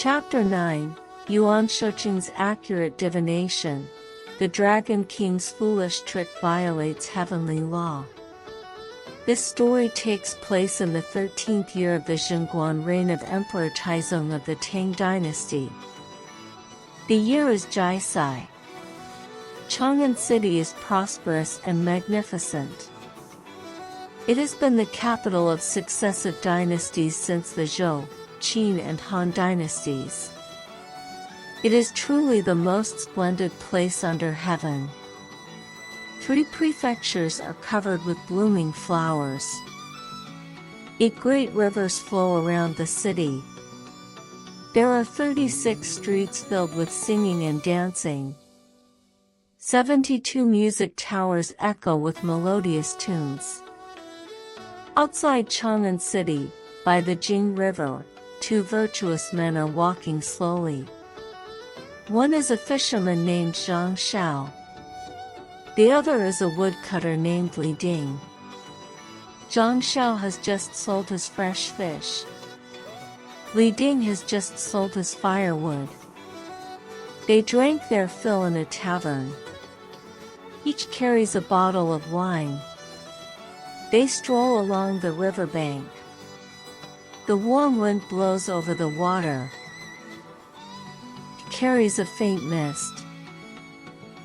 Chapter 9, Yuan Shoucheng's accurate divination. The Dragon King's foolish trick violates heavenly law. This story takes place in the 13th year of the Zhenguan reign of Emperor Taizong of the Tang dynasty. The year is Jiasai. Chang'an City is prosperous and magnificent. It has been the capital of successive dynasties since the Zhou, Qin and Han dynasties. It is truly the most splendid place under heaven. 3 prefectures are covered with blooming flowers. 8 great rivers flow around the city. There are 36 streets filled with singing and dancing. 72 music towers echo with melodious tunes. Outside Chang'an City, by the Jing River, 2 virtuous men are walking slowly. One is a fisherman named Zhang Shao. The other is a woodcutter named Li Ding. Zhang Shao has just sold his fresh fish. Li Ding has just sold his firewood. They drank their fill in a tavern. Each carries a bottle of wine. They stroll along the riverbank. The warm wind blows over the water. It carries a faint mist.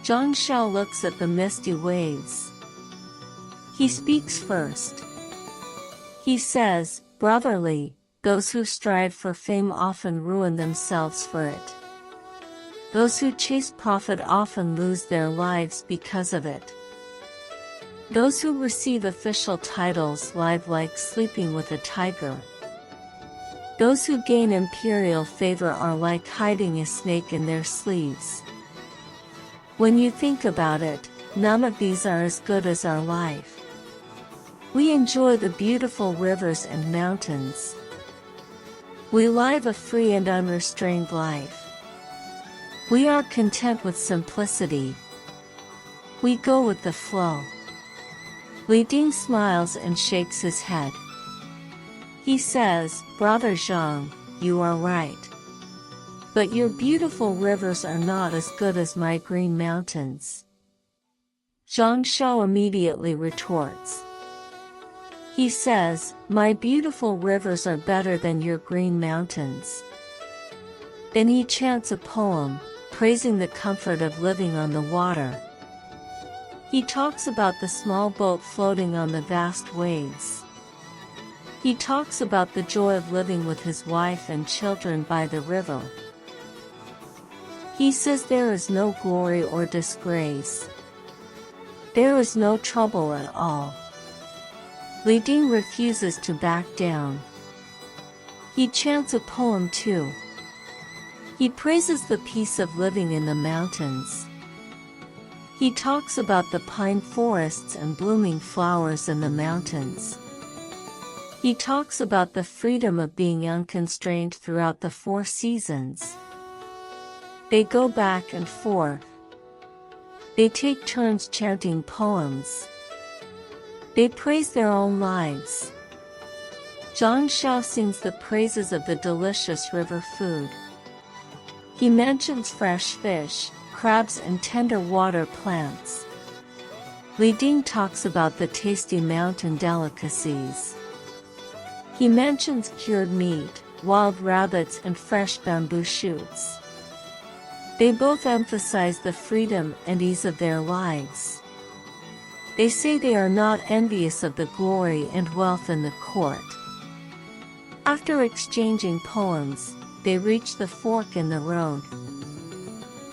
Zhang Shao looks at the misty waves. He speaks first. He says, "Brotherly, those who strive for fame often ruin themselves for it. Those who chase profit often lose their lives because of it. Those who receive official titles live like sleeping with a tiger. Those who gain imperial favor are like hiding a snake in their sleeves. When you think about it, none of these are as good as our life. We enjoy the beautiful rivers and mountains. We live a free and unrestrained life. We are content with simplicity. We go with the flow." Li Ding smiles and shakes his head. He says, "Brother Zhang, you are right. But your beautiful rivers are not as good as my green mountains." Zhang Shao immediately retorts. He says, "My beautiful rivers are better than your green mountains." Then he chants a poem, praising the comfort of living on the water. He talks about the small boat floating on the vast waves. He talks about the joy of living with his wife and children by the river. He says there is no glory or disgrace. There is no trouble at all. Li Ding refuses to back down. He chants a poem too. He praises the peace of living in the mountains. He talks about the pine forests and blooming flowers in the mountains. He talks about the freedom of being unconstrained throughout the 4 seasons. They go back and forth. They take turns chanting poems. They praise their own lives. Zhang Shao sings the praises of the delicious river food. He mentions fresh fish, crabs and tender water plants. Li Ding talks about the tasty mountain delicacies. He mentions cured meat, wild rabbits and fresh bamboo shoots. They both emphasize the freedom and ease of their lives. They say they are not envious of the glory and wealth in the court. After exchanging poems, they reach the fork in the road.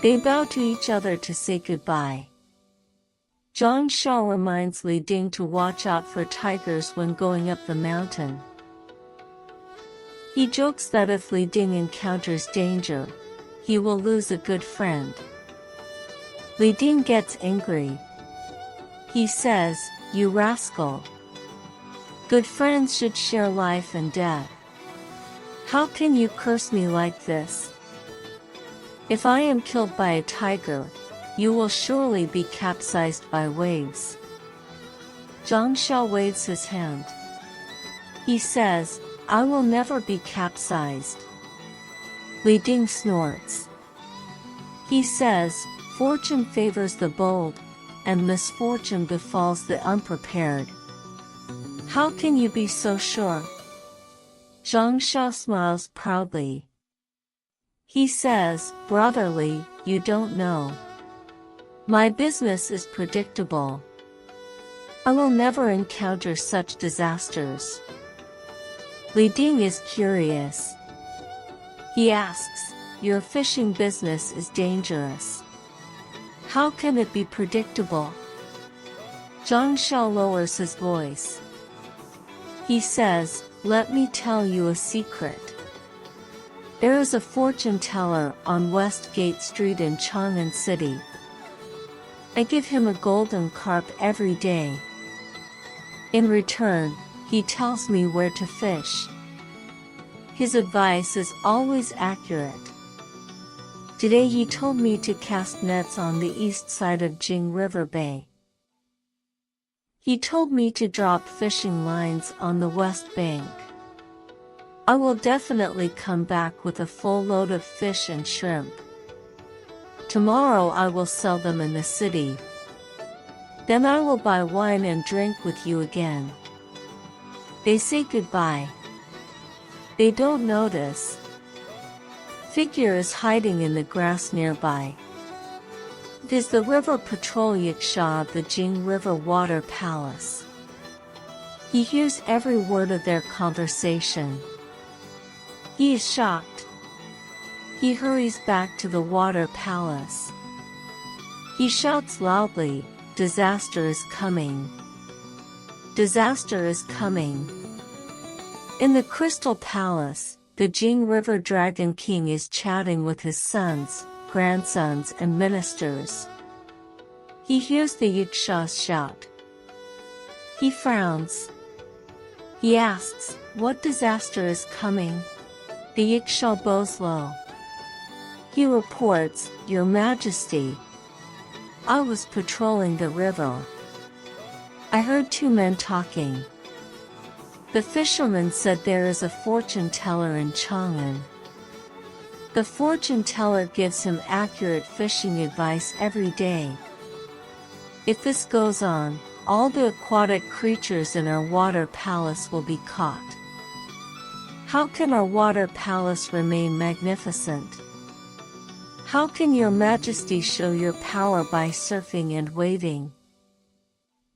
They bow to each other to say goodbye. Zhang Shao reminds Li Ding to watch out for tigers when going up the mountain. He jokes that if Li Ding encounters danger, he will lose a good friend. Li Ding gets angry. He says, "You rascal! Good friends should share life and death. How can you curse me like this? If I am killed by a tiger, you will surely be capsized by waves." Zhang Shao waves his hand. He says, "I will never be capsized. Li Ding snorts. He says, fortune favors the bold, and misfortune befalls the unprepared. How can you be so sure? Zhang Shao smiles proudly. He says, brotherly, you don't know. My business is predictable. I will never encounter such disasters. Li Ding is curious. He asks, your fishing business is dangerous. How can it be predictable? Zhang Shao lowers his voice. He says, let me tell you a secret. There is a fortune teller on West Gate Street in Chang'an City. I give him a golden carp every day. In return, he tells me where to fish. His advice is always accurate. Today he told me to cast nets on the east side of Jing River Bay. He told me to drop fishing lines on the west bank. I will definitely come back with a full load of fish and shrimp. Tomorrow I will sell them in the city. Then I will buy wine and drink with you again. They say goodbye. They don't notice. Figure is hiding in the grass nearby. It is the river patrol Yiksha of the Jing River Water Palace. He hears every word of their conversation. He is shocked. He hurries back to the water palace. He shouts loudly, disaster is coming. Disaster is coming. In the Crystal Palace, the Jing River Dragon King is chatting with his sons, grandsons and ministers. He hears the Yikshas shout. He frowns. He asks, what disaster is coming? The Yiksha bows low. He reports, Your Majesty. I was patrolling the river. I heard two men talking. The fisherman said there is a fortune teller in Chang'an. The fortune teller gives him accurate fishing advice every day. If this goes on, all the aquatic creatures in our water palace will be caught. How can our water palace remain magnificent? How can your majesty show your power by surfing and waving?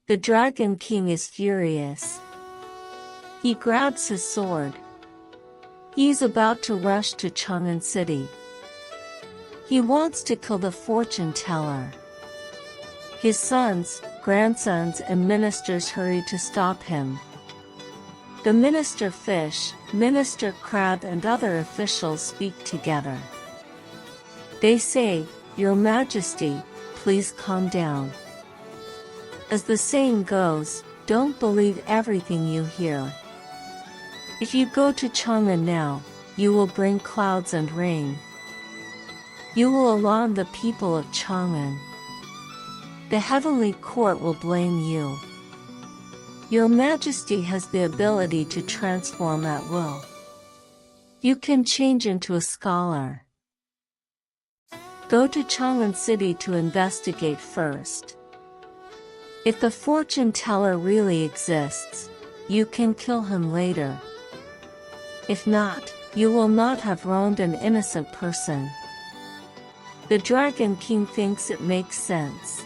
The Dragon King is furious. He grabs his sword. He is about to rush to Chang'an City. He wants to kill the fortune teller. His sons, grandsons and ministers hurry to stop him. The Minister Fish, Minister Crab and other officials speak together. They say, Your Majesty, please calm down. As the saying goes, don't believe everything you hear. If you go to Chang'an now, you will bring clouds and rain. You will alarm the people of Chang'an. The heavenly court will blame you. Your Majesty has the ability to transform at will. You can change into a scholar. Go to Chang'an City to investigate first. If the fortune teller really exists, you can kill him later. If not, you will not have wronged an innocent person. The Dragon King thinks it makes sense.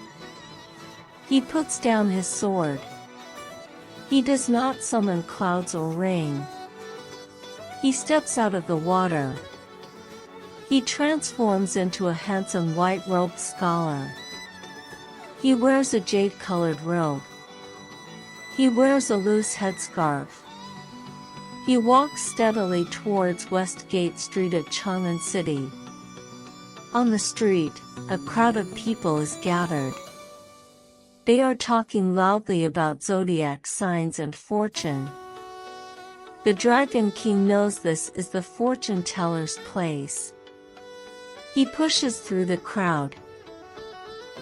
He puts down his sword. He does not summon clouds or rain. He steps out of the water. He transforms into a handsome white-robed scholar. He wears a jade-colored robe. He wears a loose headscarf. He walks steadily towards West Gate Street at Chang'an City. On the street, a crowd of people is gathered. They are talking loudly about zodiac signs and fortune. The Dragon King knows this is the fortune teller's place. He pushes through the crowd.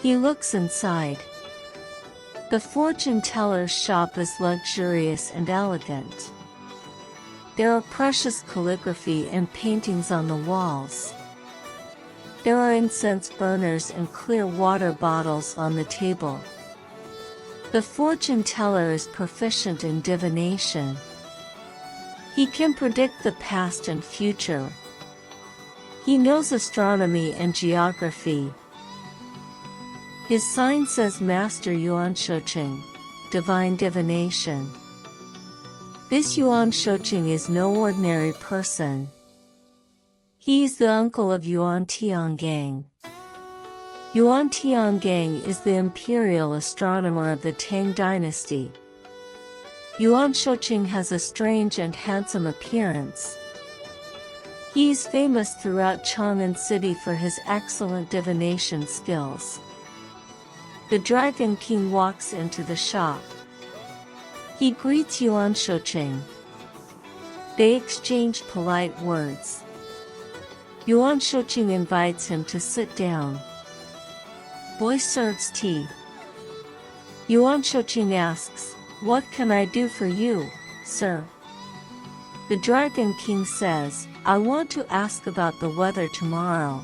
He looks inside. The fortune teller's shop is luxurious and elegant. There are precious calligraphy and paintings on the walls. There are incense burners and clear water bottles on the table. The fortune teller is proficient in divination. He can predict the past and future. He knows astronomy and geography. His sign says Master Yuan Shoucheng, Divine Divination. This Yuan Shoucheng is no ordinary person. He is the uncle of Yuan Tiangang. Yuan Tiangang is the imperial astronomer of the Tang dynasty. Yuan Shoucheng has a strange and handsome appearance. He is famous throughout Chang'an City for his excellent divination skills. The Dragon King walks into the shop. He greets Yuan Shoucheng. They exchange polite words. Yuan Shoucheng invites him to sit down. Boy serves tea. Yuan Shoucheng asks, "What can I do for you, sir?" The Dragon King says, "I want to ask about the weather tomorrow.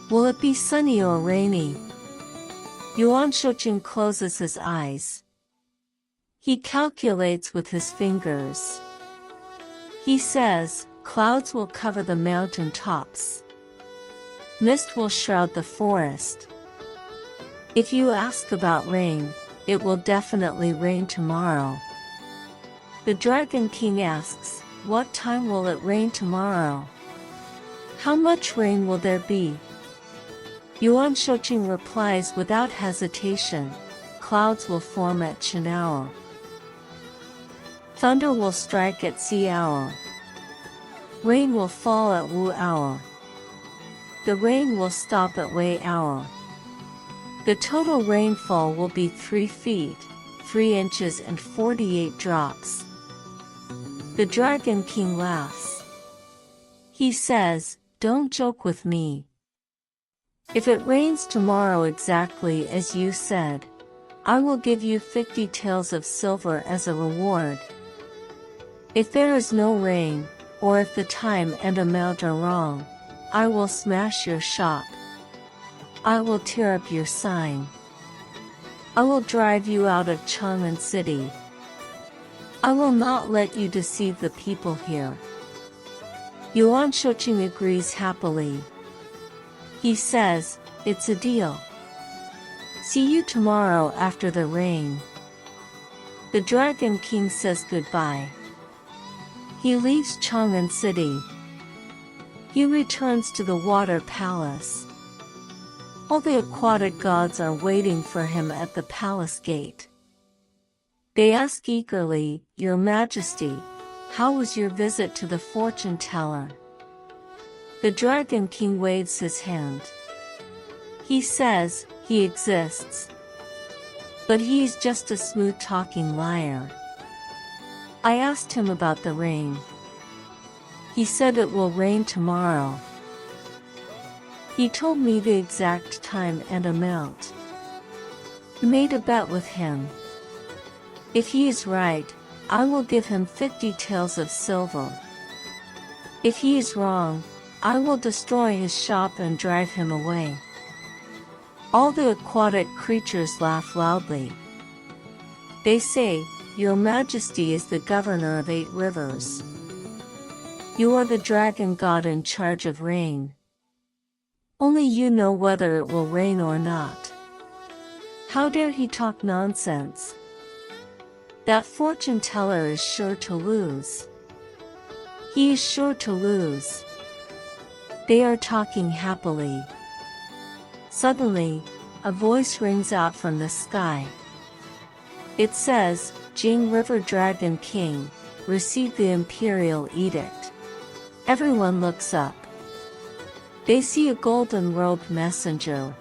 Will it be sunny or rainy?" Yuan Shoucheng closes his eyes. He calculates with his fingers. He says, "Clouds will cover the mountain tops. Mist will shroud the forest. If you ask about rain, it will definitely rain tomorrow." The Dragon King asks, "What time will it rain tomorrow? How much rain will there be?" Yuan Shoucheng replies without hesitation, "Clouds will form at Chen hour. Thunder will strike at Xi hour. Rain will fall at Wu hour. The rain will stop at Wei hour. The total rainfall will be 3 feet, 3 inches and 48 drops." The Dragon King laughs. He says, "Don't joke with me. If it rains tomorrow exactly as you said, I will give you 50 taels of silver as a reward. If there is no rain, or if the time and amount are wrong, I will smash your shop. I will tear up your sign. I will drive you out of Chang'an City. I will not let you deceive the people here." Yuan Shoucheng agrees happily. He says, "It's a deal. See you tomorrow after the rain." The Dragon King says goodbye. He leaves Chang'an City. He returns to the Water Palace. All the aquatic gods are waiting for him at the palace gate. They ask eagerly, "Your Majesty, how was your visit to the fortune teller?" The Dragon King waves his hand. He says, "He exists. But he's just a smooth-talking liar. I asked him about the rain. He said it will rain tomorrow. He told me the exact time and amount. I made a bet with him. If he is right, I will give him 50 taels of silver. If he is wrong, I will destroy his shop and drive him away." All the aquatic creatures laugh loudly. They say, "Your Majesty is the governor of 8 rivers. You are the dragon god in charge of rain. Only you know whether it will rain or not. How dare he talk nonsense? That fortune teller is sure to lose. He is sure to lose." They are talking happily. Suddenly, a voice rings out from the sky. It says, "Jing River Dragon King, receive the imperial edict." Everyone looks up. They see a golden-robed messenger.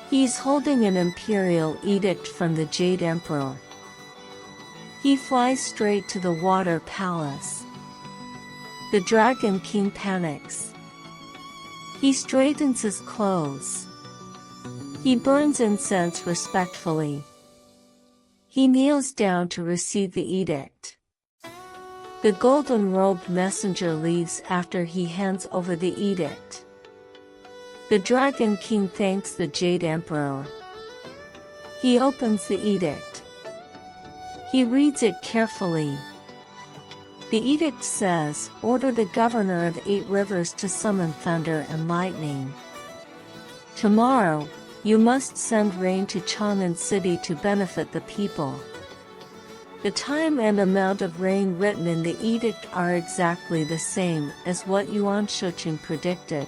He is holding an imperial edict from the Jade Emperor. He flies straight to the Water Palace. The Dragon King panics. He straightens his clothes. He burns incense respectfully. He kneels down to receive the edict. The golden-robed messenger leaves after he hands over the edict. The Dragon King thanks the Jade Emperor. He opens the edict. He reads it carefully. The edict says, "Order the governor of 8 rivers to summon thunder and lightning. Tomorrow, you must send rain to Chang'an City to benefit the people." The time and amount of rain written in the edict are exactly the same as what Yuan Shoucheng predicted.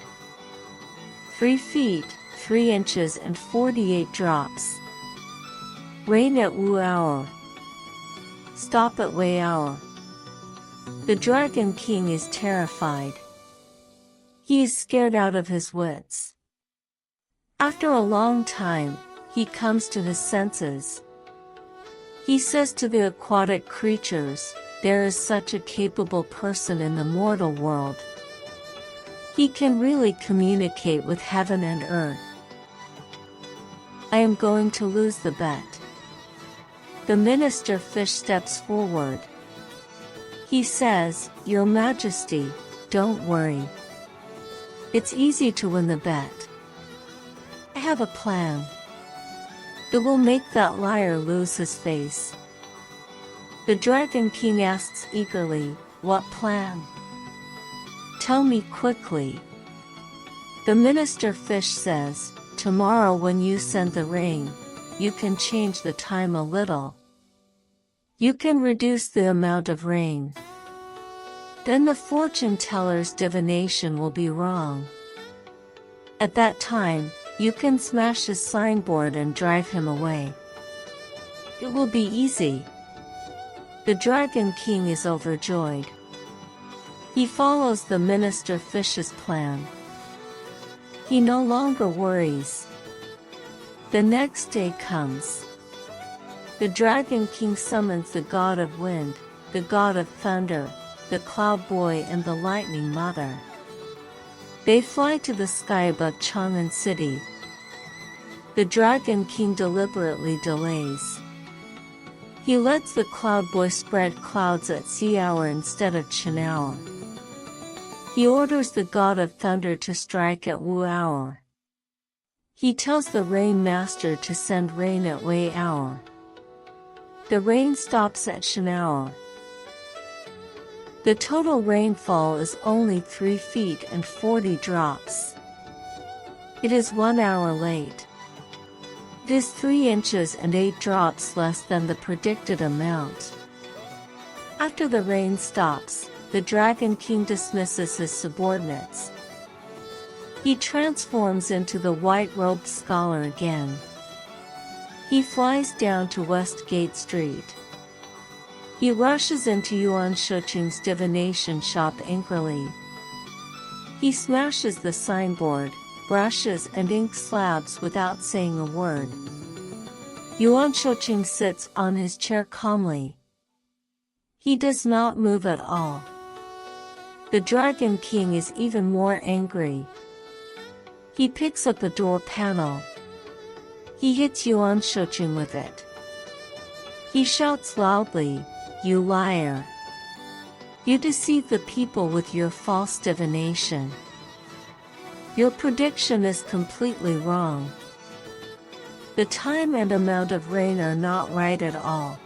3 feet, 3 inches and 48 drops. Rain at Wu hour. Stop at Wei hour. The Dragon King is terrified. He is scared out of his wits. After a long time, he comes to his senses. He says to the aquatic creatures, "There is such a capable person in the mortal world. He can really communicate with heaven and earth. I am going to lose the bet." The minister fish steps forward. He says, "Your Majesty, don't worry. It's easy to win the bet. I have a plan. It will make that liar lose his face." The Dragon King asks eagerly, "What plan? Tell me quickly." The minister fish says, "Tomorrow when you send the rain, you can change the time a little. You can reduce the amount of rain. Then the fortune teller's divination will be wrong. At that time, you can smash his signboard and drive him away. It will be easy." The Dragon King is overjoyed. He follows the minister fish's plan. He no longer worries. The next day comes. The Dragon King summons the God of Wind, the God of Thunder, the Cloud Boy and the Lightning Mother. They fly to the sky above Chang'an City. The Dragon King deliberately delays. He lets the Cloud Boy spread clouds at sea hour instead of Chen hour. He orders the God of Thunder to strike at Wu hour. He tells the Rain Master to send rain at Wei hour. The rain stops at Shen hour. The total rainfall is only 3 feet and 40 drops. It is 1 hour late. It is 3 inches and 8 drops less than the predicted amount. After the rain stops, the Dragon King dismisses his subordinates. He transforms into the white-robed scholar again. He flies down to Westgate Street. He rushes into Yuan Shoucheng's divination shop angrily. He smashes the signboard, brushes and ink slabs without saying a word. Yuan Shoucheng sits on his chair calmly. He does not move at all. The Dragon King is even more angry. He picks up the door panel. He hits Yuan Shoucheng with it. He shouts loudly, "You liar! You deceive the people with your false divination. Your prediction is completely wrong. The time and amount of rain are not right at all.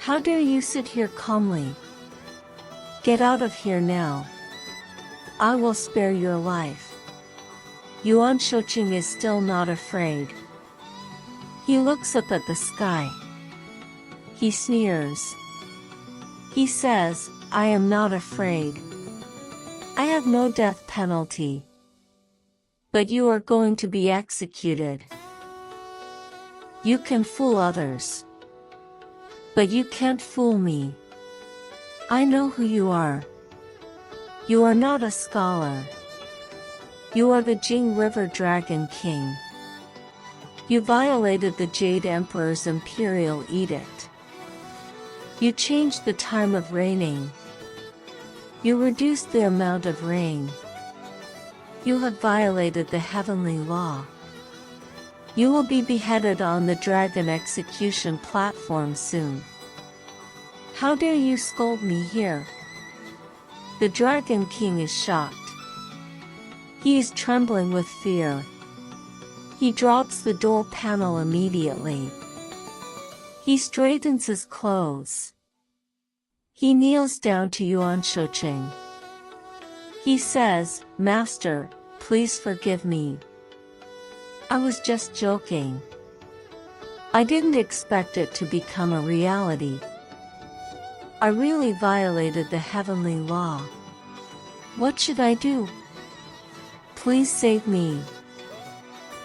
How dare you sit here calmly? Get out of here now. I will spare your life." Yuan Shoucheng is still not afraid. He looks up at the sky. He sneers. He says, "I am not afraid. I have no death penalty. But you are going to be executed. You can fool others. But you can't fool me. I know who you are. You are not a scholar. You are the Jing River Dragon King. You violated the Jade Emperor's imperial edict. You changed the time of raining. You reduced the amount of rain. You have violated the heavenly law. You will be beheaded on the dragon execution platform soon. How dare you scold me here? The Dragon King is shocked. He is trembling with fear. He drops the door panel immediately. He straightens his clothes. He kneels down to Yuan Shoucheng. He says, "Master, please forgive me. I was just joking. I didn't expect it to become a reality. I really violated the heavenly law. What should I do? Please save me.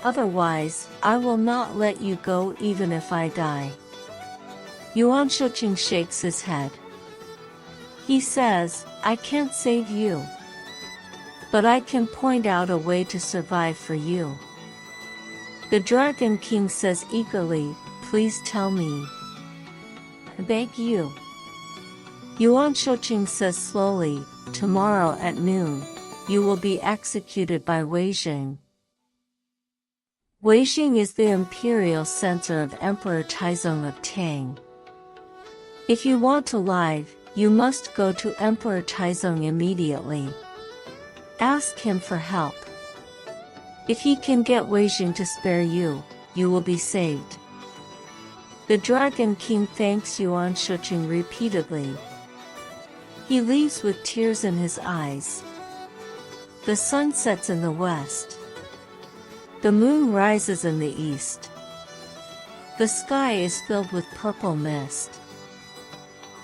Otherwise, I will not let you go even if I die." Yuan Shoucheng shakes his head. He says, "I can't save you. But I can point out a way to survive for you." The Dragon King says eagerly, "Please tell me. I beg you." Yuan Shoucheng says slowly, "Tomorrow at noon, you will be executed by Weijing." Weijing is the imperial censor of Emperor Taizong of Tang. If you want to live, you must go to Emperor Taizong immediately. Ask him for help. If he can get Weijing to spare you, you will be saved. The Dragon King thanks Yuan Shoucheng repeatedly. He leaves with tears in his eyes. The sun sets in the west. The moon rises in the east. The sky is filled with purple mist.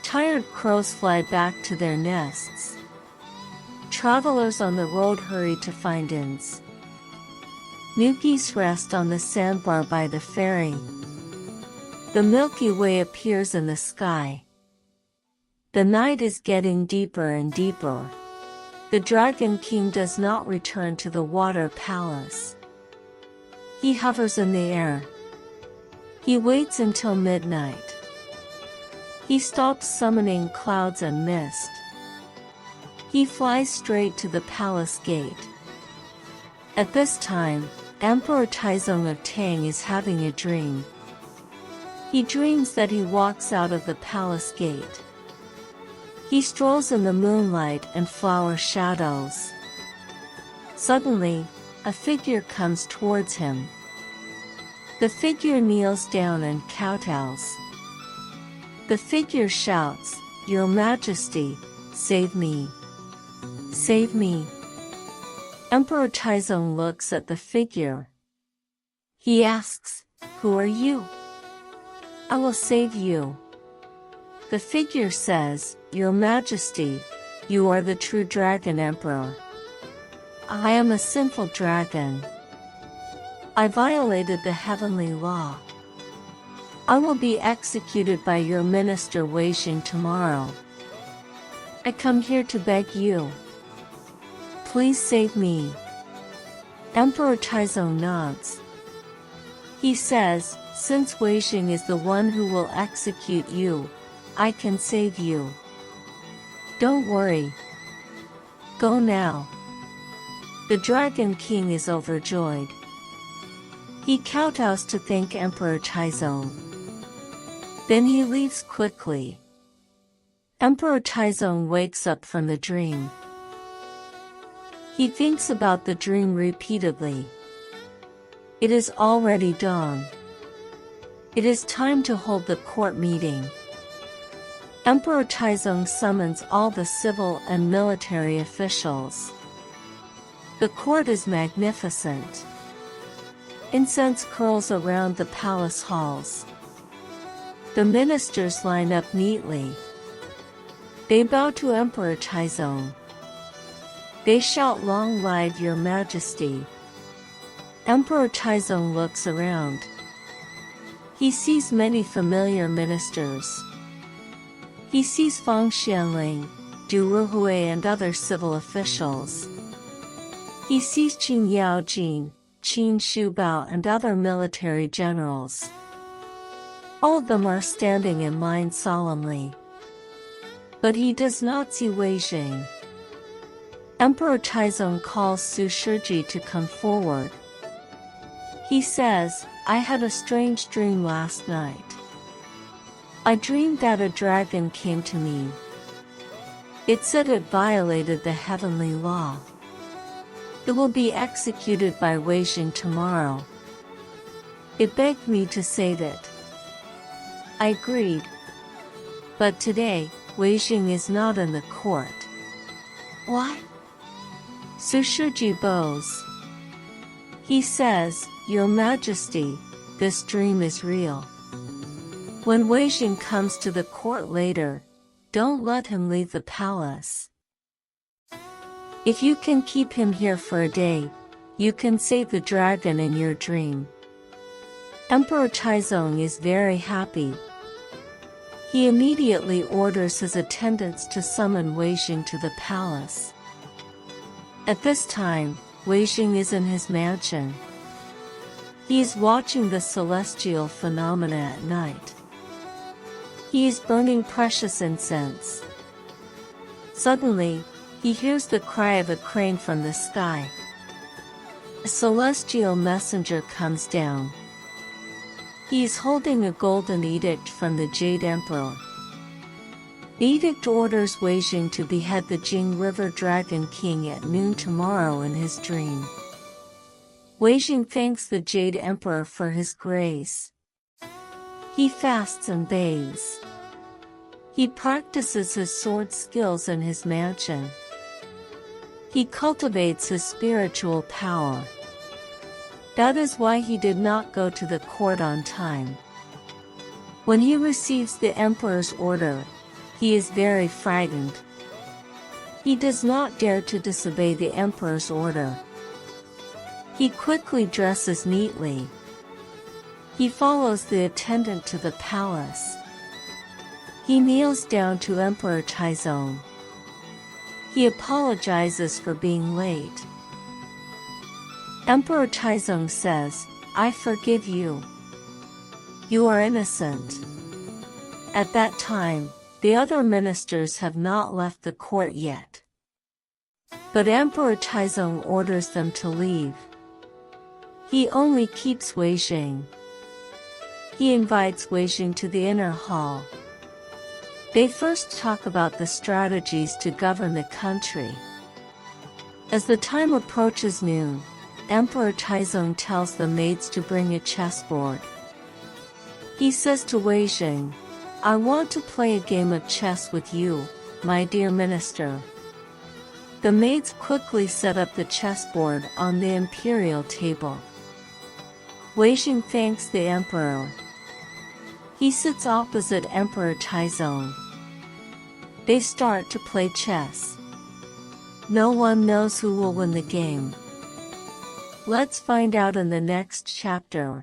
Tired crows fly back to their nests. Travelers on the road hurry to find inns. New geese rest on the sandbar by the ferry. The Milky Way appears in the sky. The night is getting deeper and deeper. The Dragon King does not return to the water palace. He hovers in the air. He waits until midnight. He stops summoning clouds and mist. He flies straight to the palace gate. At this time, Emperor Taizong of Tang is having a dream. He dreams that he walks out of the palace gate. He strolls in the moonlight and flower shadows. Suddenly, a figure comes towards him. The figure kneels down and kowtows. The figure shouts, "Your Majesty, save me! Save me!" Emperor Taizong looks at the figure. He asks, "Who are you?" "I will save you." The figure says, "Your Majesty, you are the true Dragon Emperor. I am a sinful dragon. I violated the heavenly law. I will be executed by your minister Weijing tomorrow. I come here to beg you. Please save me." Emperor Taizong nods. He says, "Since Weijing is the one who will execute you, I can save you. Don't worry. Go now." The Dragon King is overjoyed. He kowtows to thank Emperor Taizong. Then he leaves quickly. Emperor Taizong wakes up from the dream. He thinks about the dream repeatedly. It is already dawn. It is time to hold the court meeting. Emperor Taizong summons all the civil and military officials. The court is magnificent. Incense curls around the palace halls. The ministers line up neatly. They bow to Emperor Taizong. They shout, "Long live your Majesty." Emperor Taizong looks around. He sees many familiar ministers. He sees Fang Xianling, Du Ruhui and other civil officials. He sees Qin Yaojin, Qin Shubao and other military generals. All of them are standing in line solemnly. But he does not see Weijing. Emperor Taizong calls Su Shiji to come forward. He says, "I had a strange dream last night. I dreamed that a dragon came to me. It said it violated the heavenly law. It will be executed by Weijing tomorrow. It begged me to save it. I agreed. But today, Weijing is not in the court. Why? Su Shiji bows. He says, Your Majesty, this dream is real. When Weijing comes to the court later, don't let him leave the palace. If you can keep him here for a day, you can save the dragon in your dream. Emperor Taizong is very happy. He immediately orders his attendants to summon Weijing to the palace. At this time, Weijing is in his mansion. He is watching the celestial phenomena at night. He is burning precious incense. Suddenly, he hears the cry of a crane from the sky. A celestial messenger comes down. He is holding a golden edict from the Jade Emperor. The edict orders Weijing to behead the Jing River Dragon King at noon tomorrow in his dream. Weijing thanks the Jade Emperor for his grace. He fasts and bathes. He practices his sword skills in his mansion. He cultivates his spiritual power. That is why he did not go to the court on time. When he receives the emperor's order, he is very frightened. He does not dare to disobey the emperor's order. He quickly dresses neatly. He follows the attendant to the palace. He kneels down to Emperor Taizong. He apologizes for being late. Emperor Taizong says, I forgive you. You are innocent. At that time, the other ministers have not left the court yet. But Emperor Taizong orders them to leave. He only keeps Weijing. He invites Weijing to the inner hall. They first talk about the strategies to govern the country. As the time approaches noon, Emperor Taizong tells the maids to bring a chessboard. He says to Weijing, I want to play a game of chess with you, my dear minister. The maids quickly set up the chessboard on the imperial table. Weijing thanks the emperor. He sits opposite Emperor Taizong. They start to play chess. No one knows who will win the game. Let's find out in the next chapter.